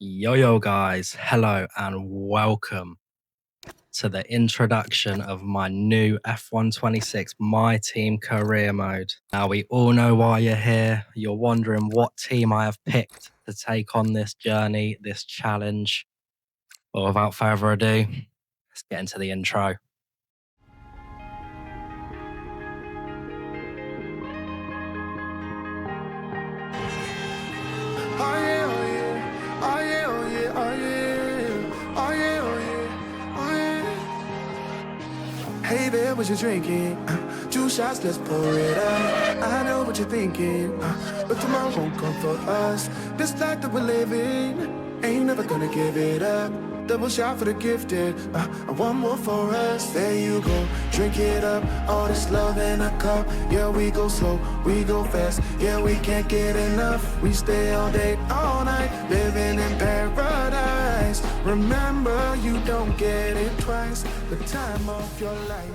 Yo, guys, hello and welcome to the introduction of my new F126 My Team career mode. Now, we all know why you're here. You're wondering what team I have picked to take on this journey, this challenge. Well, without further ado, let's get into the intro. Hey there, what you drinking? Two shots, let's pour it up. I know what you're thinking, but tomorrow won't come for us. This life that we're living, ain't never gonna give it up. Double shot for the gifted, and one more for us. There you go, drink it up. All this love in a cup. Yeah, we go slow, we go fast. Yeah, we can't get enough. We stay all day, all night, living in paradise. Remember, you don't get it twice. The time of your life.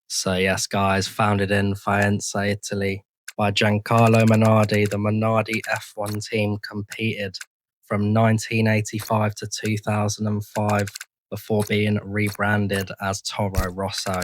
So, yes, guys, founded in Faenza, Italy by Giancarlo Minardi, the Minardi F1 team competed from 1985 to 2005 before being rebranded as Toro Rosso.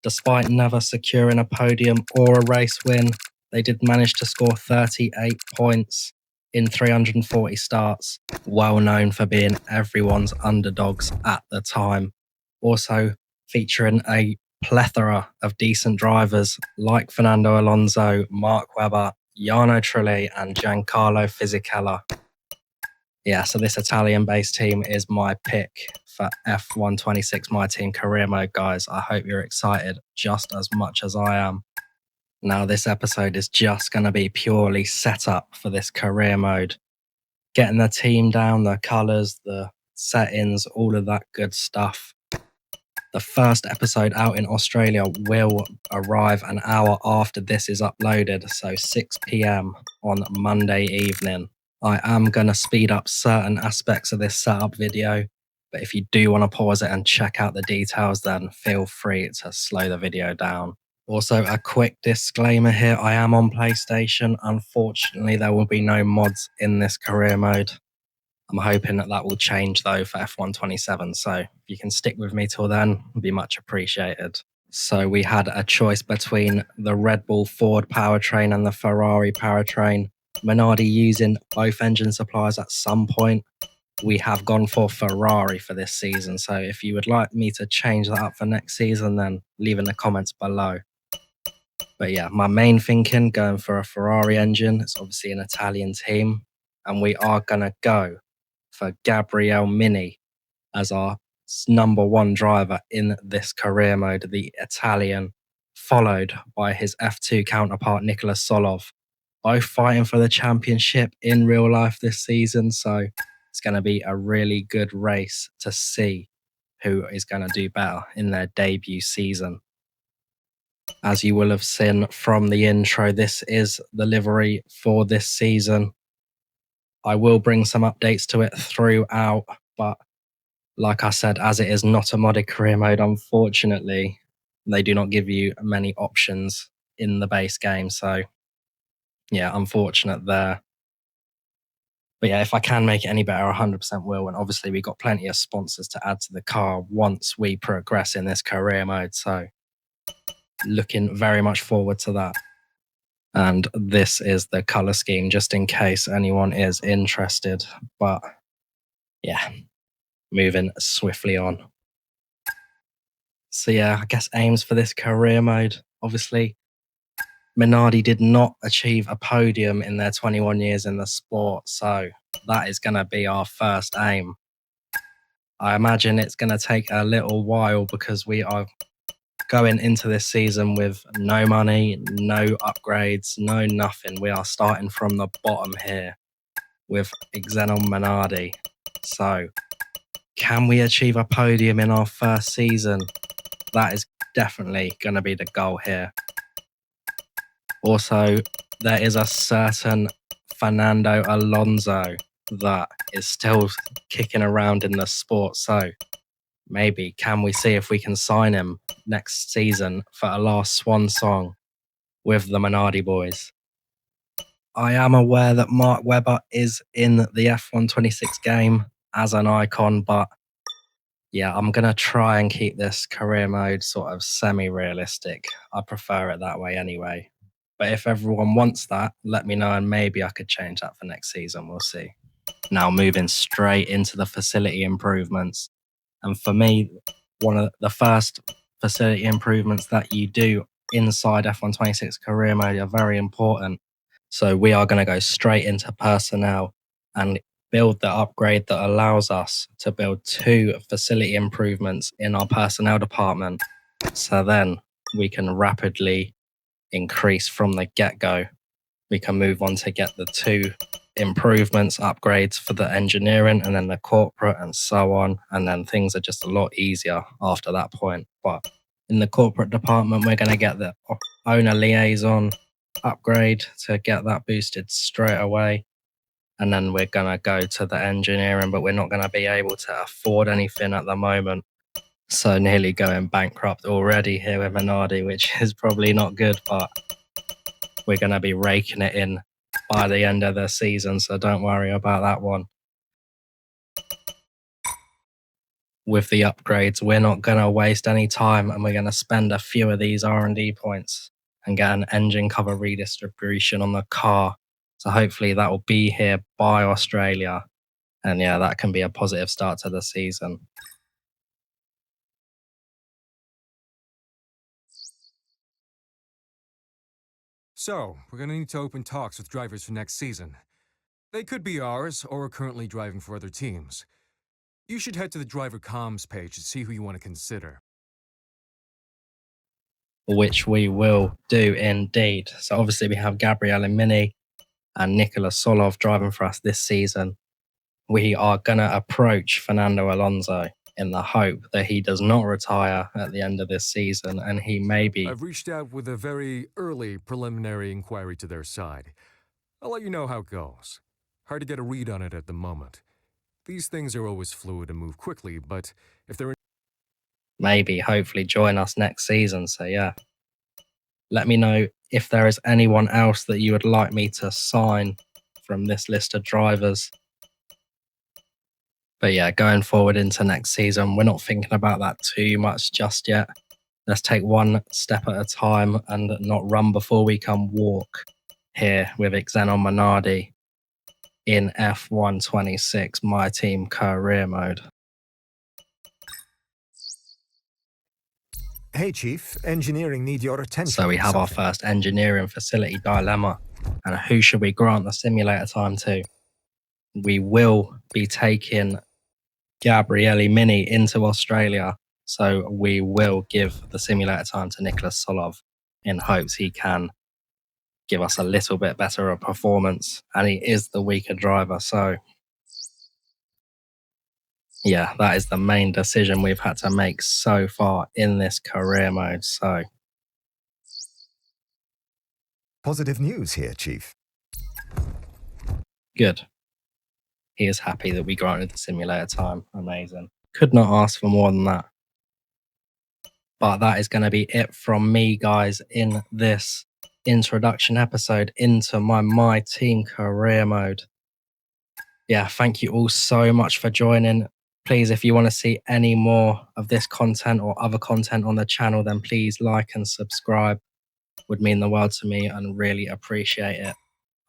Despite never securing a podium or a race win, they did manage to score 38 points in 340 starts, well known for being everyone's underdogs at the time. Also featuring a plethora of decent drivers like Fernando Alonso, Mark Webber, Jarno Trulli, and Giancarlo Fisichella. Yeah, so this Italian-based team is my pick for F126 My Team career mode, guys. I hope you're excited just as much as I am. Now, this episode is just going to be purely set up for this career mode. Getting the team down, the colours, the settings, all of that good stuff. The first episode out in Australia will arrive an hour after this is uploaded, so 6 p.m. on Monday evening. I am going to speed up certain aspects of this setup video, but if you do want to pause it and check out the details, then feel free to slow the video down. Also, a quick disclaimer here, I am on PlayStation. Unfortunately, there will be no mods in this career mode. I'm hoping that will change though for F127, so if you can stick with me till then, it'd be much appreciated. So we had a choice between the Red Bull Ford powertrain and the Ferrari powertrain. Minardi using both engine suppliers at some point. We have gone for Ferrari for this season, so if you would like me to change that up for next season, then leave in the comments below. But yeah, my main thinking going for a Ferrari engine. It's obviously an Italian team, and we are gonna go for Gabriele Mini as our number one driver in this career mode, the Italian, followed by his F2 counterpart Nicolas Solov, both fighting for the championship in real life this season. So it's going to be a really good race to see who is going to do better in their debut season. As you will have seen from the intro, this is the livery for this season. I will bring some updates to it throughout, but like I said, as it is not a modded career mode, unfortunately, they do not give you many options in the base game. So yeah, unfortunate there. But yeah, if I can make it any better, 100% will. And obviously we've got plenty of sponsors to add to the car once we progress in this career mode. So looking very much forward to that. And this is the color scheme, just in case anyone is interested. But yeah, moving swiftly on. So yeah, I guess aims for this career mode. Obviously, Minardi did not achieve a podium in their 21 years in the sport. So that is going to be our first aim. I imagine it's going to take a little while because we are going into this season with no money, no upgrades, no nothing. We are starting from the bottom here with Xenon Minardi. So can we achieve a podium in our first season? That is definitely going to be the goal here. Also, there is a certain Fernando Alonso that is still kicking around in the sport. So maybe can we see if we can sign him next season for a last swan song with the Minardi boys? I am aware that Mark Webber is in the F126 game as an icon, but yeah, I'm going to try and keep this career mode sort of semi-realistic. I prefer it that way anyway. But if everyone wants that, let me know and maybe I could change that for next season. We'll see. Now moving straight into the facility improvements. And for me, one of the first facility improvements that you do inside F126 career mode are very important. So we are going to go straight into personnel and build the upgrade that allows us to build 2 facility improvements in our personnel department. So then we can rapidly increase from the get-go. We can move on to get the 2 improvements, upgrades for the engineering and then the corporate and so on. And then things are just a lot easier after that point. But in the corporate department, we're going to get the owner liaison upgrade to get that boosted straight away. And then we're going to go to the engineering, but we're not going to be able to afford anything at the moment. So nearly going bankrupt already here with Minardi, which is probably not good, but we're going to be raking it in by the end of the season. So don't worry about that one. With the upgrades, we're not going to waste any time and we're going to spend a few of these R&D points and get an engine cover redistribution on the car. So hopefully that will be here by Australia. And yeah, that can be a positive start to the season. So, we're going to need to open talks with drivers for next season. They could be ours or are currently driving for other teams. You should head to the driver comms page to see who you want to consider. Which we will do indeed. So obviously we have Gabriele Mini and Nicola Solov driving for us this season. We are going to approach Fernando Alonso in the hope that he does not retire at the end of this season and he may be... I've reached out with a very early preliminary inquiry to their side. I'll let you know how it goes. Hard to get a read on it at the moment. These things are always fluid and move quickly, but if they're... maybe, hopefully join us next season. So yeah, let me know if there is anyone else that you would like me to sign from this list of drivers. But yeah, going forward into next season, we're not thinking about that too much just yet. Let's take one step at a time and not run before we can walk here with Xenon Minardi in F126, my team career mode. Hey Chief, engineering need your attention. So we have our first engineering facility dilemma. And who should we grant the simulator time to? We will be taking Gabriele Mini into Australia. So we will give the simulator time to Nicolas Solov in hopes he can give us a little bit better a performance. And he is the weaker driver. So yeah, that is the main decision we've had to make so far in this career mode. So positive news here, Chief. Good. He is happy that we granted the simulator time. Amazing. Could not ask for more than that. But that is going to be it from me, guys, in this introduction episode into my team career mode. Yeah, thank you all so much for joining. Please, if you want to see any more of this content or other content on the channel, then please like and subscribe. Would mean the world to me and really appreciate it.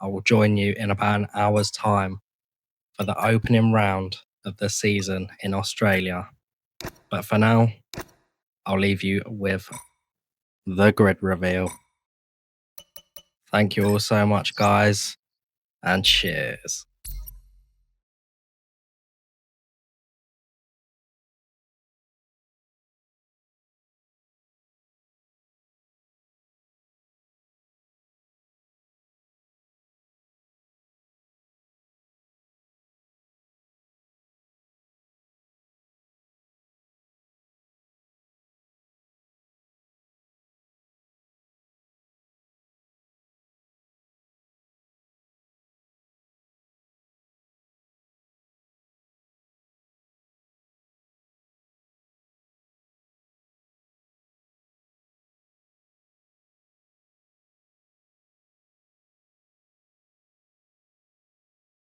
I will join you in about an hour's time for the opening round of the season in Australia. But for now, I'll leave you with the grid reveal. Thank you all so much, guys, and cheers.